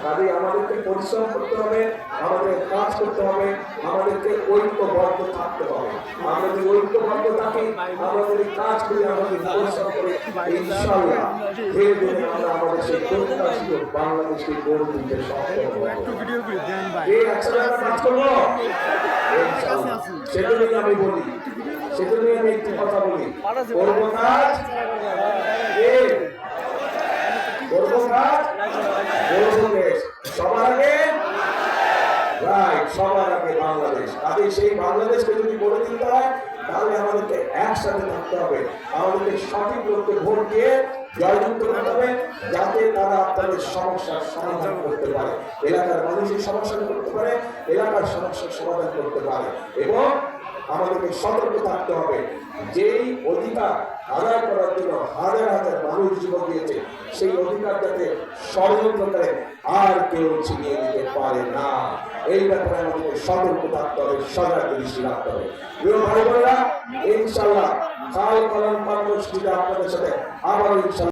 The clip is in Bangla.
কাজে আমাদেরকে পরিশ্রম করতে হবে, আমাদের কাজ করতে হবে, আমাদেরকে ঐক্যবদ্ধ থাকতে হবে। আমরা যদি ঐক্যবদ্ধ থাকি, আমাদের কাজ করে, আমাদের পরিশ্রম করে, ইনশাআল্লাহ ধীরে ধীরে আমরা আমাদের সেই প্রত্যাশিত বাংলাদেশকে গড়ে তুলতে সক্ষম হব। এই একসাথে আমরা কাজ করবো, সেজন্যই আমি বলি, সেজন্যই আমি একটি কথা বলি, করবো কাজ, করবো কাজ, করবো দেশ। সবার আগে রাইট, সবার আগে বাংলাদেশ। কাজে সেই বাংলাদেশকে যদি গড়ে তুলতে হয়, তাহলে আমাদেরকে একসাথে থাকতে হবে, আমাদেরকে সঠিক লোককে ভোট দিয়ে জয়যুক্ত করতে হবে, যাতে তারা আপনাদের সমস্যার সমাধান করতে পারে, এলাকার মানুষের সমস্যা করতে পারে, এলাকার সমস্যার সমাধান করতে পারে। এবং আমাদেরকে সতর্ক থাকতে হবে, যেই অধিকার আদায় করার জন্য হাজার হাজার মানুষ জীবন দিয়েছে, সেই অধিকার যাতে ষড়যন্ত্র করে আর কেউ ছিনিয়ে নিতে পারে না। এই ব্যাপারে আমাদেরকে সতর্ক থাকতে হবে, সজাগ দৃষ্টি রাখতে হবে। প্রিয় ভাই বোনেরা, ইনশাআল্লাহ কাল কলম কর্মসূচিতে আপনাদের সাথে আবার ইনশাআল্লাহ